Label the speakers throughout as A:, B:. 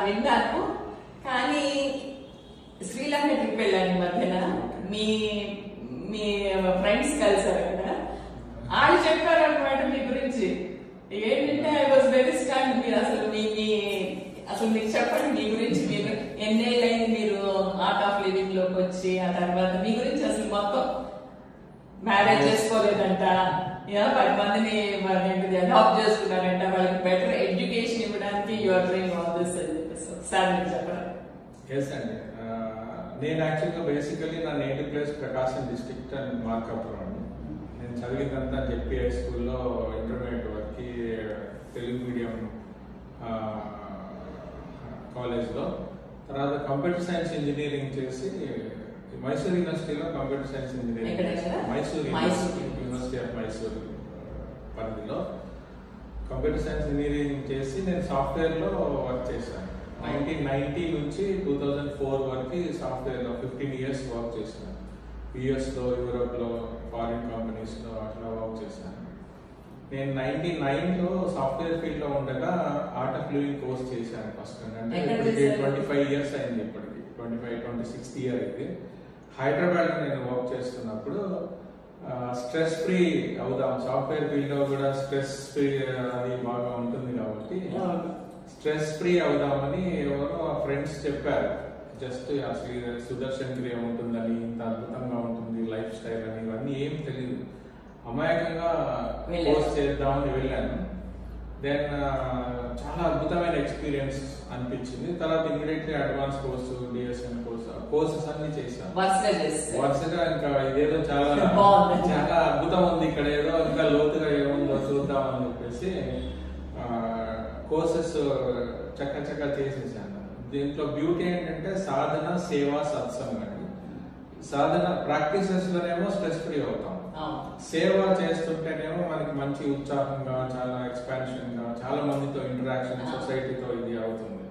A: విన్నాను. కానీ శ్రీలంక ట్రిప్ వెళ్ళాను మధ్యన. మీ మీ ఫ్రెండ్స్ కలిసారు కదా, వాళ్ళు చెప్పారు అనమాట మీ గురించి. ఏంటంటే ఐ వాజ్ వెరీ స్టాండ్. మీరు అసలు అసలు మీకు చెప్పండి మీ గురించి. మీరు ఎన్నేళ్ళైంది మీరు ఆర్ట్ ఆఫ్ లివింగ్ లోకి వచ్చి, ఆ తర్వాత మీ గురించి అసలు మొత్తం మ్యారేజ్ చేసుకోలేదంట, 10 మందిని అడాప్ట్ చేసుకున్నారంట, వాళ్ళకి బెటర్ ఎడ్యుకేషన్ ఇవ్వడానికి యువర్ డూయింగ్ ఆల్ దిస్ అని చెప్పేసి ఒకసారి మీరు చెప్పండి.
B: ఎస్ అండి, నేను యాక్చువల్గా బేసికలీ నా native place Prakasam district and Markapuram అండి. నేను చదివిందంతా జెడ్పీఐ స్కూల్లో ఇంటర్మీడియట్ వరకు తెలుగు మీడియం కాలేజ్లో. తర్వాత కంప్యూటర్ సైన్స్ ఇంజనీరింగ్ చేసి మైసూర్ యూనివర్సిటీలో computer science engineering, Mysore university of Mysore పరిధిలో కంప్యూటర్ సైన్స్ ఇంజనీరింగ్ చేసి నేను సాఫ్ట్వేర్లో వర్క్ చేశాను. 1990 నుంచి 2004 వరకు సాఫ్ట్వేర్లో 15 years వర్క్ చేశాను. యుఎస్లో, యూరోప్లో, ఫారిన్ కంపెనీస్లో అట్లా వర్క్ చేశాను. నేను 99లో సాఫ్ట్వేర్ ఫీల్డ్లో ఉండగా ఆర్ట్ ఆఫ్ లివింగ్ కోర్స్ చేశాను ఫస్ట్. అంటే 25 years అయింది, ఇప్పటికి 26th year ఇది. హైదరాబాద్లో నేను వర్క్ చేస్తున్నప్పుడు స్ట్రెస్ ఫ్రీ అవుదాం, సాఫ్ట్వేర్ ఫీల్డ్లో కూడా స్ట్రెస్ ఫ్రీ అది బాగా ఉంటుంది కాబట్టి స్ట్రెస్ ఫ్రీ అవుదామని ఎవరో ఫ్రెండ్స్ చెప్పారు. జస్ట్ అసలు సుదర్శన్ క్రియ ఉంటుందని, ఇంత అద్భుతంగా ఉంటుంది లైఫ్ స్టైల్ అని, ఇవన్నీ ఏం తెలియదు. అమాయకంగా కోర్స్ చేద్దామని వెళ్ళాను. దెన్ చాలా అద్భుతమైన ఎక్స్పీరియన్స్ అనిపించింది. తర్వాత immediately advance course, DSN courses అన్ని చేశాను వరుసగా. ఇంకా ఇదేదో చాలా చాలా అద్భుతం ఉంది ఇక్కడ, ఏదో ఇంకా లోతుగా ఏముందో చూద్దామని చెప్పేసి కోర్సెస్ చక్కచక్క చేసేసాను. దీంట్లో బ్యూటీ ఏంటంటే సాధన, సేవ, సత్సంగం అండి. సాధన ప్రాక్టీసెస్ లోనేమో స్ట్రెస్ ఫ్రీ అవుతాం, సేవ చేస్తుంటేనేమో మనకి మంచి ఉత్సాహంగా, చాలా ఎక్స్పాన్షన్ గా, చాలా మందితో ఇంటరాక్షన్, సొసైటీతో ఇది అవుతుంది.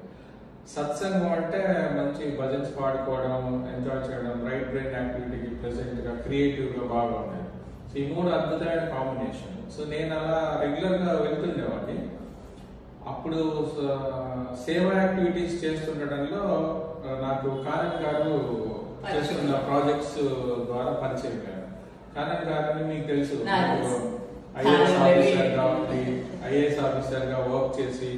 B: సత్సంగం అంటే మంచి భజన్స్ పాడుకోవడం, ఎంజాయ్ చేయడం, రైట్ బ్రెయిన్ యాక్టివిటీకి ప్రెసెంట్ గా, క్రియేటివ్ గా బాగా ఉండేది. సో ఈ మూడు అద్భుతమైన కాంబినేషన్. సో నేను అలా రెగ్యులర్ గా వెళ్తుండేవాడిని. అప్పుడు సేవ యాక్టివిటీస్ చేస్తుండటంలో నాకు కారణ్ గారు చేస్తున్న ప్రాజెక్ట్స్ ద్వారా పరిచయం అయ్యారు. కారణ్ గారిని మీకు తెలుసు, ఐఏఎస్ ఆఫీసర్ గా వర్క్ చేసి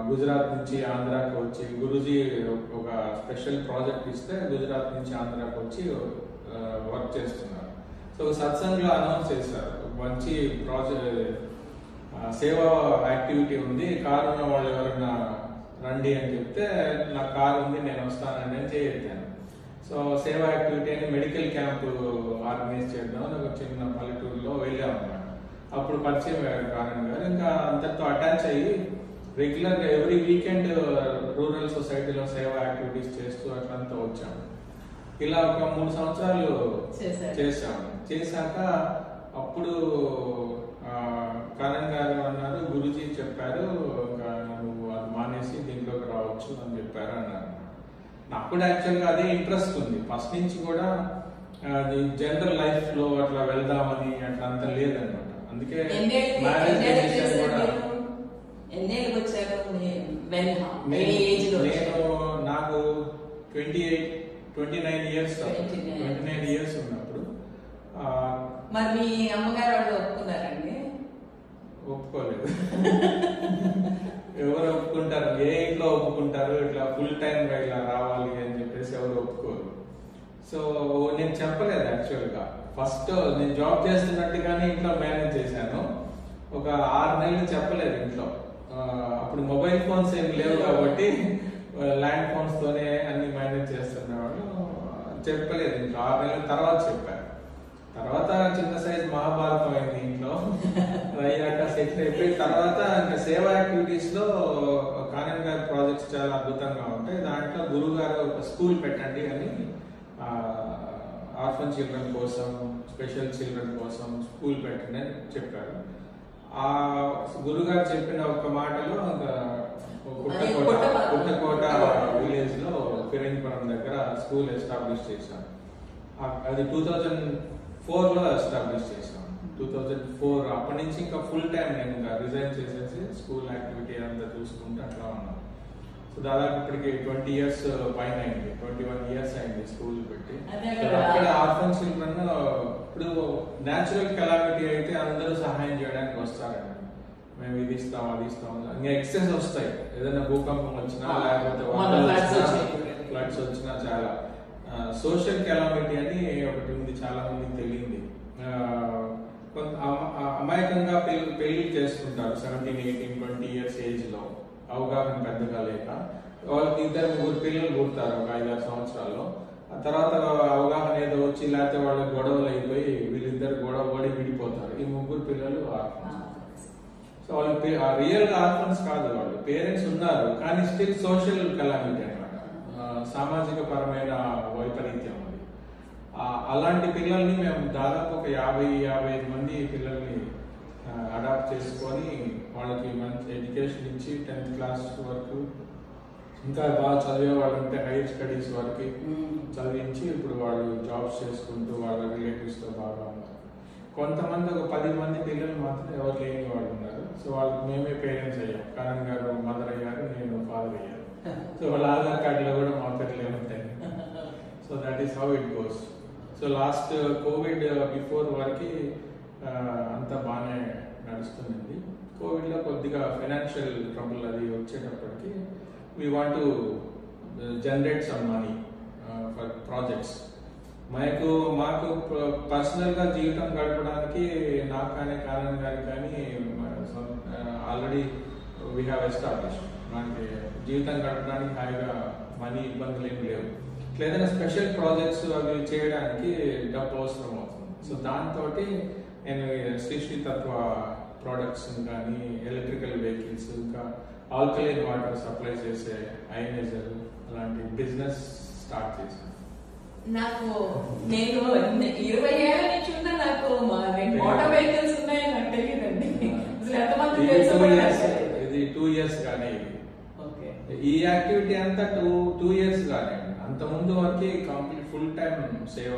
B: గుజరాత్ నుంచి ఆంధ్రాకి వచ్చి, గురుజీ ఒక స్పెషల్ ప్రాజెక్ట్ ఇస్తే గుజరాత్ నుంచి ఆంధ్రాకి వచ్చి వర్క్ చేస్తున్నారు. సో సత్సంగ్ లో అనౌన్స్ చేశారు, మంచి ప్రాజెక్ట్ సేవా యాక్టివిటీ ఉంది, కారు ఉన్న వాళ్ళు ఎవరైనా రండి అని చెప్తే, నా కారు ఉంది నేను వస్తానండి అని చేయొచ్చాను. సో సేవా యాక్టివిటీ అని మెడికల్ క్యాంప్ ఆర్గనైజ్ చేద్దాం అని ఒక చిన్న పల్లెటూరులో వెళ్ళాం అన్నమాట. అప్పుడు పరిచయం అయ్యారు కారణ్ గారు. ఇంకా అంతటితో అటాచ్ అయ్యి రెగ్యులర్ గా ఎవ్రీ వీకెండ్ రూరల్ సొసైటీలో సేవా యాక్టివిటీస్ చేస్తూ అట్లంతా వచ్చాము. ఇలా ఒక 3 సంవత్సరాలు చేశాము. చేశాక అప్పుడు కారణ్ గారు అన్నారు, గురుజీ చెప్పారు ఇంకా నువ్వు అది మానేసి దీంట్లోకి రావచ్చు అని చెప్పారు అన్నారు. నాకు కూడా యాక్చువల్గా అదే ఇంట్రెస్ట్ ఉంది ఫస్ట్ నుంచి కూడా. జనరల్ లైఫ్ లో అట్లా వెళ్దామని అట్లా అంత లేదనమాట. అందుకే మ్యారేజ్ డెసిషన్ కూడా నాకు 29 years ఉన్నప్పుడు.
A: మరి మీ అమ్మగారు వాళ్ళు ఒప్పుకున్నారండి?
B: ఒప్పుకోలేదు. ఎవరు ఒప్పుకుంటారు? ఏ ఇంట్లో ఒప్పుకుంటారు ఇట్లా ఫుల్ టైం గా ఇలా రావాలి అని చెప్పేసి? ఎవరు ఒప్పుకోరు. సో నేను చెప్పలేదు యాక్చువల్ గా. ఫస్ట్ నేను జాబ్ చేస్తున్నట్టుగానే ఇంట్లో మేనేజ్ చేశాను. ఒక 6 నెలలు చెప్పలేదు ఇంట్లో. అప్పుడు మొబైల్ ఫోన్స్ ఏం లేవు కాబట్టి ల్యాండ్ ఫోన్స్ తోనే అన్ని మేనేజ్ చేస్తున్నవాడు. చెప్పలేదు ఇంట్లో. 6 నెలల తర్వాత చెప్పాను. తర్వాత చిన్న సైజ్ మహాభారతం అయింది ఇంట్లో. అయ్యాక సెటిల్ అయిపోయి తర్వాత ఇంకా సేవా యాక్టివిటీస్ లో కారణ్ గారి ప్రాజెక్ట్స్ చాలా అద్భుతంగా ఉంటాయి. దాంట్లో గురువు గారు ఒక స్కూల్ పెట్టండి అని, ఆర్ఫన్ చిల్డ్రన్ కోసం, స్పెషల్ చిల్డ్రన్ కోసం స్కూల్ పెట్టండి అని చెప్పారు. ఆ గురుగారు చెప్పిన ఒక మాటలో పుట్టకోట విలేజ్ లో ఫిరంగిపురం దగ్గర స్కూల్ ఎస్టాబ్లిష్ చేశాను. అది 2004లో ఎస్టాబ్లిష్ చేశాను. 2004 అప్పటి నుంచి ఇంకా ఫుల్ టైం నేను ఇంకా రిజైన్ చేసేసి స్కూల్ యాక్టివిటీ అంతా చూసుకుంటూ అట్లా ఉన్నాను. సో దాదాపు ఇప్పటికి 20 years పైన అయింది, 21 years అయింది స్కూల్ పెట్టి. అక్కడ ఆర్ఫన్ చిల్డ్రన్ ఇప్పుడు న్యాచురల్ కెలామిటీ అయితే అందరూ సహాయం చేయడానికి వస్తారండి. మేము ఇది ఇస్తాం అది ఇస్తాం, ఇంకా ఎక్సెస్ వస్తాయి. ఏదైనా భూకంపం వచ్చినా లేకపోతే ఫ్లడ్స్ వచ్చినా చాలా సోషల్ కెలామిటీ అని ఒకటి ఉంది, చాలా మందికి తెలియంది. అమాయకంగా పెళ్లి చేసుకుంటారు 17, 18, 20 years ఏజ్ లో, అవగాహన పెద్దగా లేక. వాళ్ళకి 2-3 పిల్లలు పుడతారు ఒక 5-6 సంవత్సరాల్లో. ఆ తర్వాత అవగాహన ఏదో వచ్చి లేకపోతే వాళ్ళకి గొడవలు అయిపోయి వీళ్ళిద్దరు గొడవ పడి విడిపోతారు. ఈ 3 పిల్లలు ఆర్ఫన్స్. సో వాళ్ళు రియల్ గా ఆర్ఫన్స్ కాదు, వాళ్ళు పేరెంట్స్ ఉన్నారు కానీ స్టిల్ సోషల్ కెలామిటీ అనమాట, సామాజిక పరమైన వైపరీత్యం అది. అలాంటి పిల్లల్ని మేము దాదాపు ఒక 50-55 మంది పిల్లల్ని అడాప్ట్ చేసుకొని వాళ్ళకి మంచి ఎడ్యుకేషన్ ఇచ్చి 10th క్లాస్ వరకు, ఇంకా బాగా చదివే వాళ్ళు ఉంటే హైయర్ స్టడీస్ వరకు చదివించి ఇప్పుడు వాళ్ళు జాబ్స్ చేసుకుంటూ వాళ్ళ రిలేటివ్స్ తో బాగా ఉన్నారు. కొంతమంది ఒక 10 మంది పిల్లలు మాత్రం ఎవరు లేని వాళ్ళు ఉన్నారు. సో వాళ్ళకి మేమే పేరెంట్స్ అయ్యాం. కరణ్ గారు మదర్ అయ్యారు, నేను ఫాదర్ అయ్యాను. సో వాళ్ళ ఆధార్ కార్డులో కూడా మా పేర్లే ఉంటాయి. So that is how it goes. So last Covid before వరకు అంతా బాగానే నడుస్తుంది. కోవిడ్ లో కొద్దిగా ఫైనాన్షియల్ ట్రబుల్ అది వచ్చేటప్పటికి we want to generate some money for projects. మాకు పర్సనల్ గా జీవితం గడపడానికి నాకు కానీ కారణం కానీ ఆల్రెడీ వీ హ్యావ్ ఎస్టాబ్లిష్. మనకి జీవితం గడపడానికి హాయిగా మనీ ఇబ్బందులు ఏమి లేవు. ఏదైనా స్పెషల్ ప్రాజెక్ట్స్ అవి చేయడానికి డబ్బు అవసరం అవుతుంది. సో దాంతో నేను శ్రీ తత్వ ప్రోడక్ట్స్ కానీ ఎలక్ట్రికల్ వెహికల్స్ ఇంకా ఆల్కలైన్ వాటర్ సప్లై చేసే అయనైజర్ అలాంటి బిజినెస్ స్టార్ట్ చేశాను.
A: నాకు నేను 20 ఏళ్ల నుంచి ఉన్నా, నాకు మోటార్ వెహికల్స్ ఉన్నాయని నాకు తెలియదండి.
B: ఇది 2 years కానీ ఈ యాక్టివిటీ అంతా 2 years కానీ అంత ముందు వరకు కంప్లీట్ ఫుల్ టైం సేవ.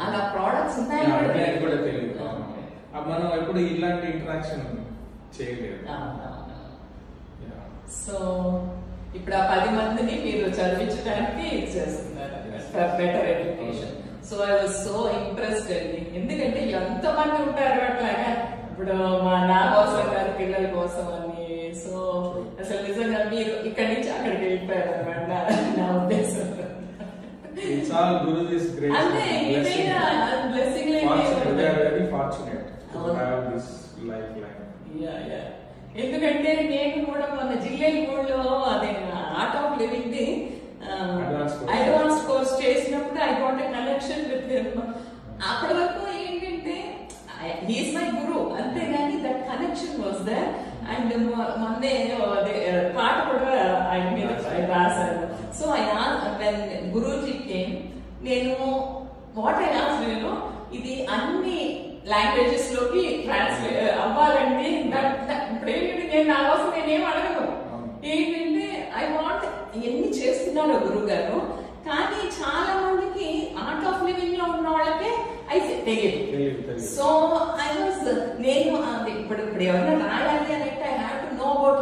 A: అలా ప్రోడక్ట్స్ ఉన్నాయని
B: కూడా తెలియదు. మనం ఎప్పుడు ఇలాంటి ఇంటరాక్షన్ చేయలేదు.
A: సో ఇప్పుడు ఆ 10 మందిని మీరు చదివించడానికి చేస్తున్నారు better education. So I was so impressed అండి. ఎందుకంటే ఎంతమంది ఉంటారు అట్లాగా. ఇప్పుడు మా నా కోసం గారి పిల్లల కోసం అని. సో అసలు నిజంగా మీరు ఇక్కడి నుంచి అక్కడికి వెళ్ళిపోయారు అనమాట నా ఉద్దేశం. ఎందుకంటే నేను కూడా మన జిల్లేగూడలో అదే Art of Living the advance course చేసినప్పుడు I got a connection with him. అప్పటి వరకు ఏంటంటే హీస్ మై గురు, అంతేగాని that connection was there. And మొన్నే పాట కూడా ఆయన మీద రాశారు. సో వెన్ గురూజీ కేమ్, నేను వాట్ ఐ ఆస్క్డ్, నేను ఇది అన్ని లాంగ్వేజెస్ లోకి ట్రాన్స్లేట్ అవ్వాలంటే ఇప్పుడు ఏంటంటే నేను నా కోసం నేనేం అడగను. ఏంటంటే ఐ వాంట్ ఎన్ని చేస్తున్నారో గురువు గారు, కానీ చాలా మందికి ఆర్ట్ ఆఫ్ లివింగ్ లో ఉన్న వాళ్ళకే అయితే తెలియదు. సో ఐ వాజ్ నేను ఇప్పుడు ఎవరైనా రాయాలి అని అంటే I have to know about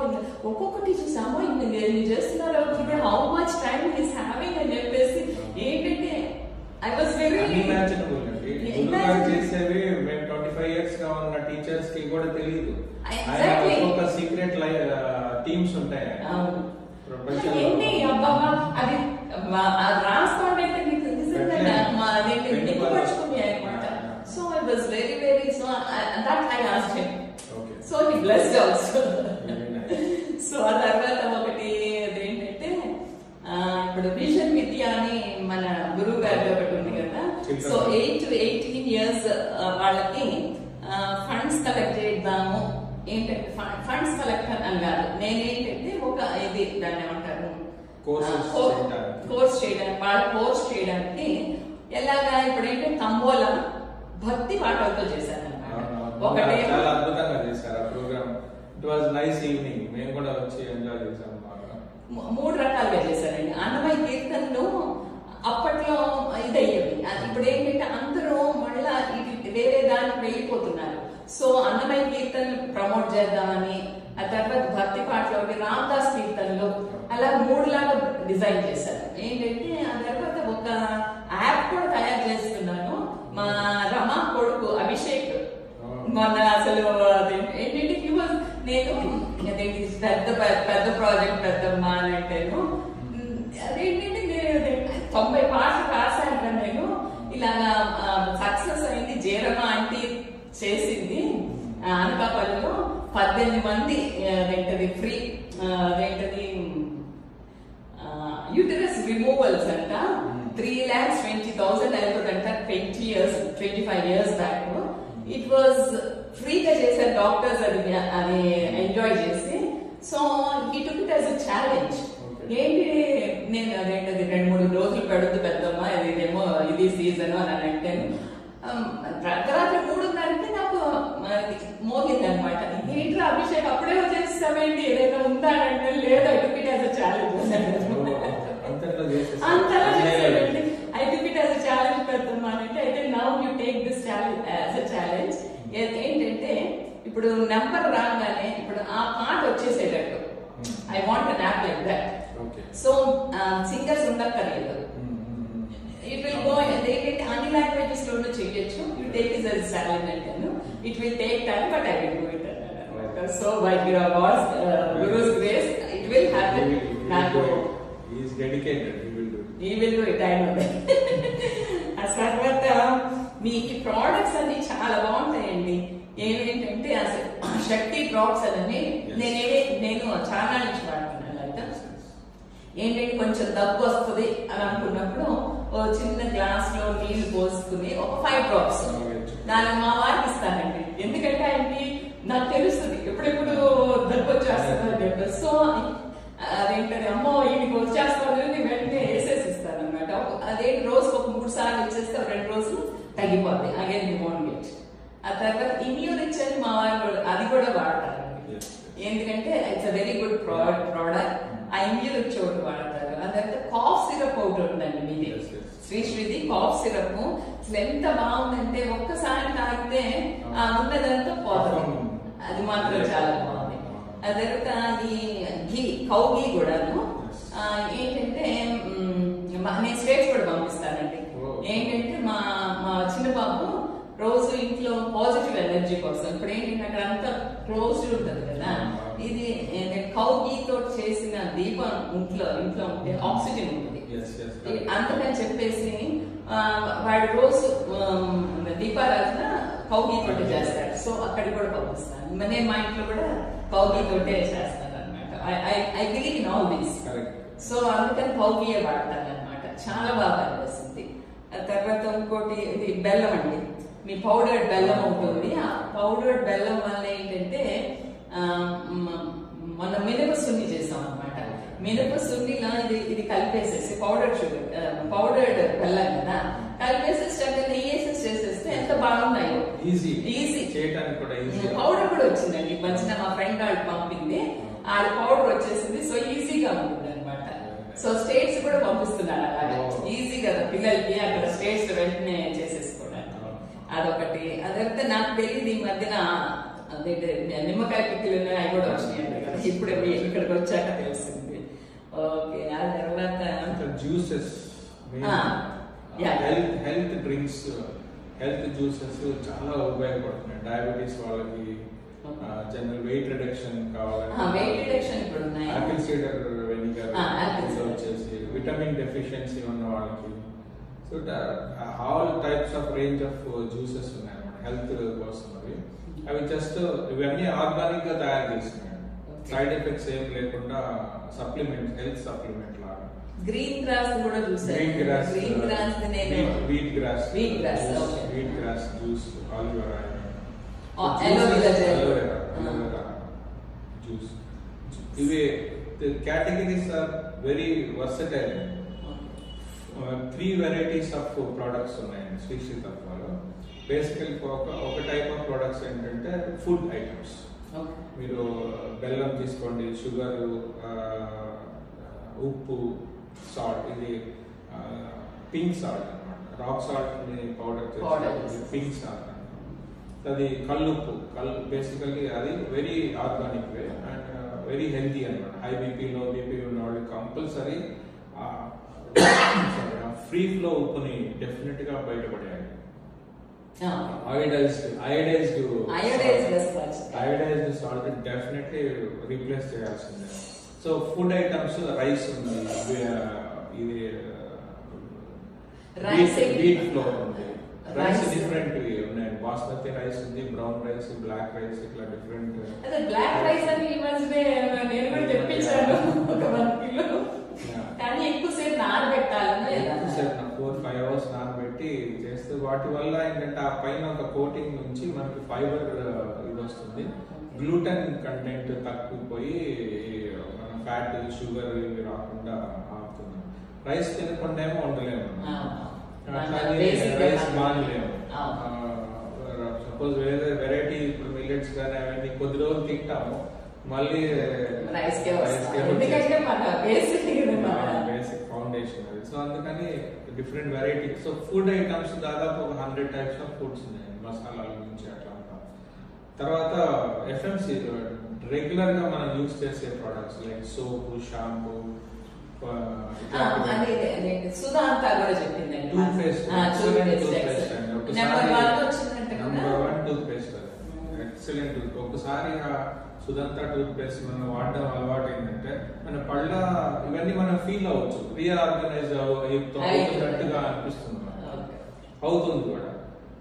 A: ఒక్కొక్కటి చూసామో ఇన్ని చేస్తున్నారు how much time is having అని చెప్పేసి ఏంటంటే ఐ వాజ్ వెరీ
B: చేసేవి మేము 25 years గా ఉన్న టీచర్స్ కి కూడా తెలియదు. ఒక సీక్రెట్ టీమ్స్ ఉంటాయి
A: అది రాసుకోండి నిక్కుపరుచుకున్నాయి అనమాట. So I was very very so that I asked him. So he blessed also. So ఆ తర్వాత ఒకటి అదేంటంటే ఇప్పుడు విజన్ విద్య అని మన గురువు గారి ఒకటి ఉంది కదా. సో 8 to 18 years వాళ్ళకి ఫండ్స్ కలెక్ట్ చేద్దాము. ఏంటంటే ఫండ్స్ కలెక్ట్ అని కాదు, నేనేంటంటే ఒక ఇది దాన్ని ఏమంటారు కోర్స్ చేయడానికి, వాళ్ళ కోర్స్ చేయడానికి ఎలాగా ఇప్పుడు ఏంటంటే తంబోలా భక్తి పాటలతో చేశాను అనమాట. ఒకటే
B: చాలా అద్భుతంగా చేశారు ఆ programme. It was nice evening. మేము కూడా వచ్చి ఎంజాయ్ చేశాము.
A: 3 రకాలుగా చేశారండి. అన్నమయ్య కీర్తనలు అప్పట్లో ఇదయ్యేవి. ఇప్పుడు ఏంటంటే అందరూ మళ్ళా వేరే దానికి వెళ్ళిపోతున్నారు. సో అన్నమయ్య కీర్తనలు ప్రమోట్ చేద్దామని, ఆ తర్వాత భక్తి పాటలు ఒకటి రామదాస్ కీర్తనలు అలా 3 లాగా డిజైన్ చేశాను. ఏంటంటే ఆ తర్వాత ఒక యాప్ కూడా తయారు చేస్తున్నాను. మా రమా కొడుకు అభిషేక్ మొన్న అసలు ఏంటంటే నేను పెద్ద పెద్ద ప్రాజెక్ట్ పెద్దమ్మ అని అంటాను. అదేంటంటే నేను 90 పాటలు రాశాను. నేను ఇలాగా సక్సెస్ అయింది. జయరమ్మ ఆంటీ చేసింది అనకాపల్లిలో 18 మంది అదేంటది ఫ్రీ అదేంటది యూటరస్ రిమూవల్స్ అంట 3,20,000 అయిపోతుందంట 25 years బ్యాక్. ఇట్ వాజ్ ఫ్రీగా చేశారు డాక్టర్స్ అది ఎంజాయ్ చేసి. So he took it as a challenge. ఏంటి నేను అదేంటది 2-3 రోజులు పెడుతూ పెద్దమ్మా ఇదేమో ఇది సీజన్ అని అంటాను. రాత్రి 3:30కి నాకు మోగింది అనమాట. ఏంట్రా అభిషేక్ అప్పుడే వచ్చేస్తామేంటి ఏదైనా ఉందా అంటే లేదు I took it as a challenge అంతలా చేశాడండి. I took it as a challenge పెద్దమ్మా అంటే అయితే now you take this challenge as a challenge. ఏంటంటే ఇప్పుడు నెంబర్ రాగానే ఇప్పుడు ఆ పాట వచ్చేసేటట్టు I want an app like that. So singers ఉండక్కర్లేదు. ఇట్ విల్ గో ఏంటంటే అన్ని లాంగ్వేజెస్ లోనూ చేయొచ్చు. You take is as challenge అంటాను. It will take time but I will do it అన్నమాట. So by God's guru's grace it will happen. నాకు
B: he is dedicated,
A: he will do it I know. ఆ తర్వాత మీ ఈ products అన్ని చాలా బాగుంటాయండి. ఏంటంటే అసలు శక్తి డ్రాప్స్ అని నేను చాలా నుంచి వాడుతున్నాను. అయితే ఏంటంటే కొంచెం దగ్గు వస్తుంది అని అనుకున్నప్పుడు ఓ చిన్న గ్లాస్ లో నీళ్లు పోసుకుని ఒక 5 drops దాన్ని మా వారికి ఇస్తానండి. ఎందుకంటే ఆయనకి నాకు తెలుస్తుంది ఎప్పుడెప్పుడు దగ్గు వచ్చేస్తుంది అని చెప్పేసి. సో అదేంటది అమ్మో ఈయనకి వచ్చేస్తాను వెంటనే వేసేసి ఇస్తాను అనమాట. అదేంటి రోజుకి ఒక 3 సార్లు ఇచ్చేస్తే 2 రోజులు తగ్గిపోద్ది. Again you want get. ఆ తర్వాత ఇమ్యూనిచ్ అని మా వారు అది కూడా వాడతారండి. ఎందుకంటే it's a very good product. ఆ ఇమ్యూనిచ్ ఒకటి వాడతారు. ఆ తర్వాత కాఫ్ సిరప్ ఒకటి ఉందండి మీది శ్రీశ్రీది కాఫ్ సిరప్. అసలు ఎంత బాగుందంటే ఒక్కసారి తాగితే ఆ ఉన్నదంతా పోతుంది. అది మాత్రం చాలా బాగుంది. ఆ తర్వాత ఈ ఘీ కౌ ఘీ కూడాను ఏంటంటే నేను స్టేట్స్ కూడా పంపిస్తానండి. ఏంటంటే మా చిన్న బాబు రోజు ఇంట్లో పాజిటివ్ ఎనర్జీ కోసం ఇప్పుడు ఏంటంటే అక్కడ అంతా క్లోజ్డ్ ఉంటుంది కదా. ఇది కౌ ఘీ తోటి చేసిన దీపం ఇంట్లో ఉంటే ఆక్సిజన్ ఉంటుంది. అందుకని చెప్పేసి వాడు రోజు దీపారాధన కౌ ఘీ తోటి చేస్తాడు. సో అక్కడికి కూడా పంపిస్తాను. నేను మా ఇంట్లో కూడా కౌ ఘీ తోటే చేస్తాను అనమాట. I believe in all these. So అందుకని కౌ ఘీయే వాడతాను అనమాట. చాలా బాగా అనిపిస్తుంది. తర్వాత ఇంకోటి ఇది బెల్లం అండి. మీ పౌడర్డ్ బెల్లం ఉంటుంది. ఆ పౌడర్డ్ బెల్లం వల్ల ఏంటంటే మన మినప సున్ని చేసాం అనమాట. మినప సున్నిలో ఇది కలిపేసేసి పౌడర్డ్ బెల్లం కదా కలిపేసేసి చక్కగా నెయ్యేసేసి చేసేస్తే ఎంత బాగున్నాయో. ఈజీ
B: చేయడానికి కూడా
A: పౌడర్ కూడా వచ్చిందండి. మంచిగా మా ఫ్రెండ్ వాళ్ళు పంపింది. ఆడ పౌడర్ వచ్చేసింది. సో ఈజీగా ఉంటుంది అనమాట. సో స్టేట్స్ కూడా పంపిస్తున్నారు అలాగే ఈజీ కదా పిల్లలకి. అక్కడ స్టేట్స్ వెంటనే చేసేసుకోవడానికి అదొకటి. అదంతా నాకు తెలియదు ఈ మధ్యన అదేంటే నిమ్మకాయ పిక్కలు ఉన్నాయి అవి కూడా వచ్చినాయండి కదా. ఇప్పుడు ఇక్కడికి వచ్చాక తెలిసింది. ఓకే. ఆ తర్వాత
B: juices health drinks health juices చాలా ఉపయోగపడుతున్నాయి. డయాబెటీస్ వాళ్ళకి జనరల్ వెయిట్ రిడక్షన్ కావాలంటే ఆపిల్ సీడర్ వెనిగర్ వచ్చేసి విటమిన్ డెఫిషియన్సీ ఉన్న వాళ్ళకి. So all types of range of juices ఉన్నాయి అన్నమాట హెల్త్ కోసం. అవి జస్ట్ ఇవన్నీ ఆర్గానిక్ గా తయారు చేస్తున్నాయి. సైడ్ ఎఫెక్ట్స్ ఏం లేకుండా సప్లిమెంట్ హెల్త్ సప్లిమెంట్ లాగా.
A: గ్రీన్ గ్రాస్ కూడా చూసాను.
B: Wheat grass juice, aloe vera juice. ఇవి categories are very versatile. 3 varieties of products ఉన్నాయండి శ్రీశ్రీ తత్వాలో. బేసికల్ ఒక టైప్ ఆఫ్ ప్రొడక్ట్స్ ఏంటంటే ఫుడ్ ఐటమ్స్. మీరు బెల్లం తీసుకోండి, షుగర్, ఉప్పు, సాల్ట్. ఇది పింక్ సాల్ట్ అనమాట. రాక్ సాల్ట్ ని పౌడర్ చేసి పింక్ సాల్ట్. అది కల్లుప్పు. బేసికల్లీ అది very organic way and very healthy అనమాట. హై బీపీ లో బీపీ ఉన్న వాళ్ళు కంపల్సరీ ఫ్రీ ఫ్లో ఉప్పుని డెఫినెట్ గా బయటపడేయాలి. అయోడైజ్డ్ సాల్ట్ డెఫినెట్లీ రీప్లేస్ చేయాల్సిందే. సో ఫుడ్ ఐటమ్స్ రైస్ ఉంది, ఇది వీట్ ఫ్లోర్ ఉంది, రైస్ డిఫరెంట్ ఉన్నాయి. బాస్మతి రైస్ ఉంది, బ్రౌన్ రైస్, బ్లాక్ రైస్, ఇట్లా డిఫరెంట్.
A: బ్లాక్ రైస్ అని ఈ మధ్య నేను కూడా తెప్పించాను ఒక 1 కిలో. కానీ ఎక్కువసేపు నానబెట్టాలని
B: 4-5 hours నానబెట్టి చేస్తే వాటి వల్ల ఏంటంటే ఆ పైన ఒక కోటింగ్ నుంచి మనకి ఫైబర్ ఇది వస్తుంది. గ్లూటెన్ కంటెంట్ తక్కువపోయి మన ఫ్యాట్, షుగర్ ఇవి రాకుండా ఆపుతుంది. రైస్ తినకుండా ఏమో ఉండలేము, రైస్ మానలేము. సపోజ్ వేరే వెరైటీ ఇప్పుడు మిల్లెట్స్ కానీ అవన్నీ కొద్ది రోజులు తింటాము, మళ్ళీ బేసిక్ ఫౌండేషన్ అది. సో అందుకని different variety. So food items దాదాపు ఒక 100 types ఆఫ్ ఫుడ్స్ ఉన్నాయి, మసాలాల నుంచి అట్లా. తర్వాత ఎఫ్ఎంసి రెగ్యులర్ గా మనం యూజ్ చేసే ప్రొడక్ట్స్ లైక్ సోప్, షాంపూ,
A: సుధాంతా కూడా చెప్పింది
B: టూత్పేస్ట్. Number 1 toothpaste excellent. ఒకసారి సుధాంతా టూత్పేస్ట్ మనం వాడడం అలవాటు ఏంటంటే మన పళ్ళ ఇవన్నీ మనం ఫీల్ అవ్వచ్చు, రీఆర్గనైజ్ అవుతున్నట్టుగా అనిపిస్తుంది, అవుతుంది కూడా.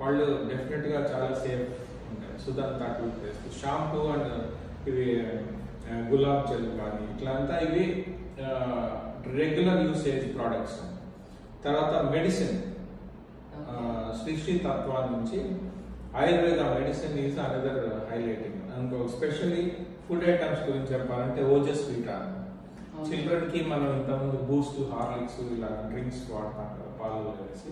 B: పళ్ళు డెఫినెట్ గా చాలా సేఫ్ ఉంటాయి సుధాంతా టూత్పేస్ట్. షాంపూ అండ్ ఇవి గులాబ్ జల్ కానీ ఇట్లంతా ఇవి రెగ్యులర్ యూసేజ్ ప్రోడక్ట్స్. తర్వాత మెడిసిన్, సృష్టి తత్వా నుంచి Ayurveda medicine is another highlighting. అనుకో స్పెషల్లీ ఫుడ్ ఐటమ్స్ గురించి చెప్పాలంటే ఓజస్ వీటా. చిల్డ్రన్ కి మనం ఇంతకుముందు బూస్ట్, హార్లిక్స్ ఇలా డ్రింక్స్ వాడతాం కదా పాలలో వేసి.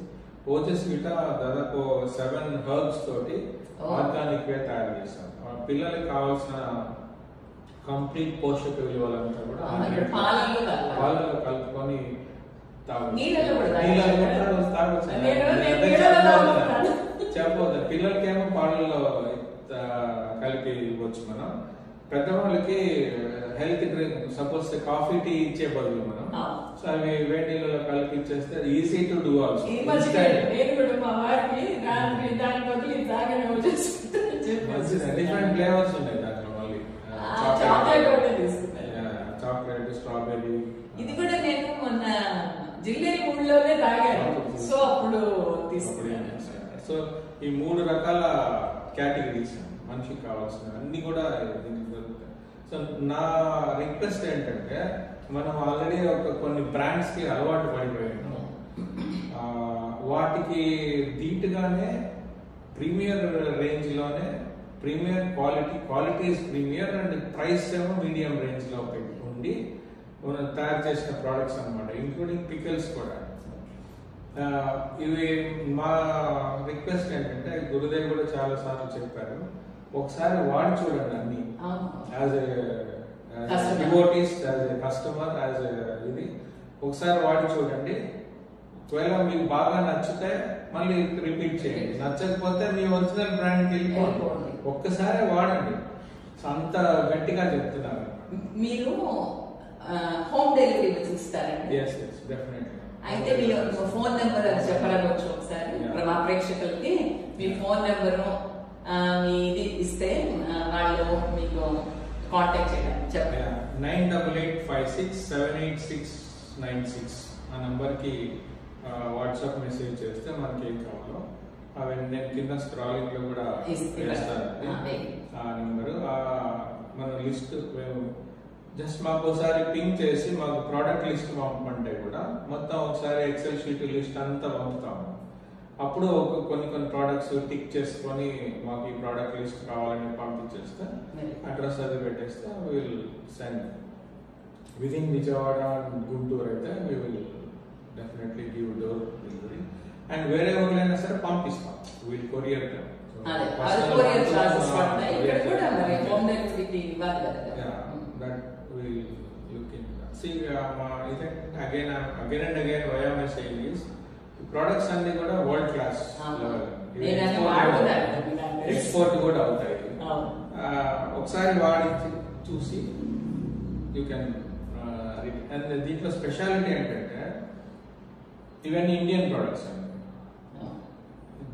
B: ఓజస్ వీటా దాదాపు 7 herbs తోటి ఆర్గానిక్ వే తయారు చేస్తాం. పిల్లలకి కావాల్సిన కంప్లీట్ పోషక విలువలంతా కూడా పాలలో కలుపుకొని చెప్పవద్దు. పిల్లలకేమో పాలలో కలిపి ఇవ్వచ్చు మనం. పెద్దవాళ్ళకి health drink suppose coffee, tea ఇచ్చే బదులు మనం సో అవి వేడి నీళ్ళలో కలిపి ఇచ్చేస్తే easy to do also. Different flavours ఉన్నాయి దాంట్లో. మళ్ళీ చాక్లెట్, స్ట్రాబెర్రీ.
A: ఇది కూడా నేను మొన్న జిల్లేరి మూడులోనే తాగాను, సో అప్పుడు తీసుకున్నాను.
B: సో ఈ 3 రకాల కేటగిరీస్ మనిషికి కావాల్సిన అన్ని కూడా దీనికి దొరుకుతాయి. సో నా రిక్వెస్ట్ ఏంటంటే మనం ఆల్రెడీ కొన్ని బ్రాండ్స్ కి అలవాటు పడిపోయాము. వాటికి ధీటుగానే ప్రీమియర్ రేంజ్ లోనే premier quality premier and price ఏమో మీడియం రేంజ్ లో ఉండి మనం తయారు చేసిన ప్రోడక్ట్స్ అనమాట, ఇంక్లూడింగ్ పికల్స్ కూడా. ఇవి మా రిక్వెస్ట్ ఏంటంటే గురుదేవ్ కూడా చాలా సార్లు చెప్పారు, ఒకసారి వాడి చూడండి అన్ని. As devotees, as a customer, as ఇది ఒకసారి వాడి చూడండి. ఒకవేళ మీకు బాగా నచ్చితే మళ్ళీ రిపీట్ చేయండి, నచ్చకపోతే మీ ఒరిజినల్ బ్రాండ్కి వెళ్ళిపోండి. ఒక్కసారి వాడండి, అంత గట్టిగా చెప్తున్నారు.
A: మీరు హోమ్ డెలివరీ ఇస్తారండి?
B: yes definitely.
A: అయితే మీ ఫోన్ నెంబర్ చెప్పరావచ్చు ఒకసారి మా ప్రేక్షకులకి. మీ ఫోన్ నెంబరు మీది ఇస్తే వాళ్ళు మీకు కాంటాక్ట్ చేయడానికి చెప్పండి.
B: 9885678696 ఆ నంబర్కి వాట్సాప్ మెసేజ్ చేస్తే మనకి ఏం కావాలో అవన్నీ నేను కింద స్క్రాలింగ్ లో కూడా వేస్తాను ఆ నెంబరు. మన లిస్ట్ జస్ట్ మాకు ఒకసారి పింక్ చేసి మాకు ప్రోడక్ట్ లిస్ట్ పంపమంటే కూడా మొత్తం ఒకసారి ఎక్సెల్ షీట్ లిస్ట్ అంతా పంపుతాము. అప్పుడు కొన్ని ప్రోడక్ట్స్ టిక్ చేసుకొని మాకు ఈ ప్రోడక్ట్ లిస్ట్ కావాలని పంపించేస్తే అడ్రస్ అది పెట్టేస్తే will send within Vijayawada Guntur అయితే we will definitely give door delivery. And వేరే ఊర్లైనా సరే పంపిస్తాం, వీల్ కొరియర్. ప్రొడక్ట్స్ అన్ని కూడా వరల్డ్ క్లాస్ ఎక్స్పోర్ట్ కూడా అవుతాయి. ఒకసారి వాడి చూసి యూ కెన్ అండ్ దీంట్లో స్పెషాలిటీ ఏంటంటే ఇవన్నీ ఇండియన్ ప్రొడక్ట్స్ అండి.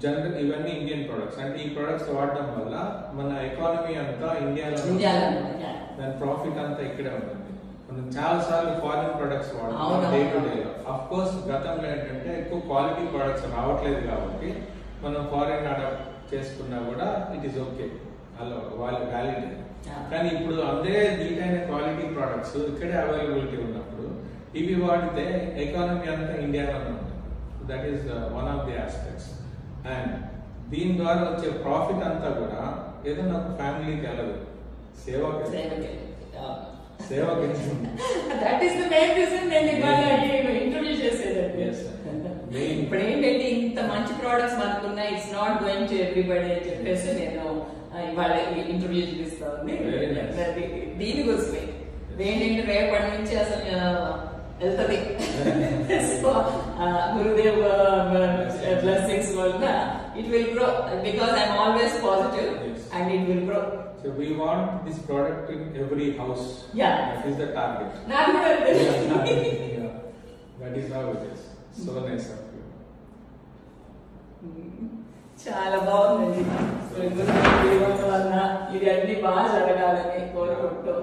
B: జనరల్ ఇవన్నీ ఇండియన్ ప్రొడక్ట్స్ అంటే ఈ ప్రొడక్ట్స్ వాడడం వల్ల మన ఎకానమీ అంతా ఇండియాలో దాని ప్రాఫిట్ అంతా ఇక్కడే ఉంటుంది. మనం చాలా సార్లు ఫారిన్ ప్రొడక్ట్స్ వాడతాం day to day. Of course గతంలో ఏంటంటే ఎక్కువ క్వాలిటీ ప్రొడక్ట్స్ రావట్లేదు కాబట్టి మనం ఫారిన్ అడాప్ట్ చేసుకున్నా కూడా ఇట్ ఈస్ ఓకే, అలా వాళ్ళ వ్యాలిడ్. కానీ ఇప్పుడు అదే దీటైన క్వాలిటీ ప్రొడక్ట్స్ ఇక్కడే అవైలబిలిటీ ఉన్నప్పుడు ఇవి వాడితే ఎకానమీ అంతా ఇండియాలోనే ఉంటుంది. That is one of the aspects. And దీని ద్వారా వచ్చే ప్రాఫిట్ అంతా కూడా ఏదైనా ఒక ఫ్యామిలీకి వెళ్ళదు, సేవకి.
A: That is the main reason నేను ఇవాళ ఇంట్రొడ్యూస్ చేసేది. ఇప్పుడు ఏంటంటే ఇంత మంచి ప్రోడక్ట్స్ మనకు ఉన్నాయి, it's not going to everybody అని చెప్పేసి నేను ఇవాళ ఇంట్రొడ్యూస్ చేస్తా ఉంది. దీనికోసమే ఏంటంటే రేపటి నుంచి అసలు వెళ్తుంది. గురుదేవ్ బ్లెస్సింగ్స్ వల్ల it will grow because I'm always positive and it will grow.
B: So we want this product in every house.
A: Yeah.
B: That is the target.
A: Yeah.
B: That is how it is. So nice of you.
A: చాలా బాగుందండి. ఇది అన్ని బాగా జరగాలని కోరుకుంటూ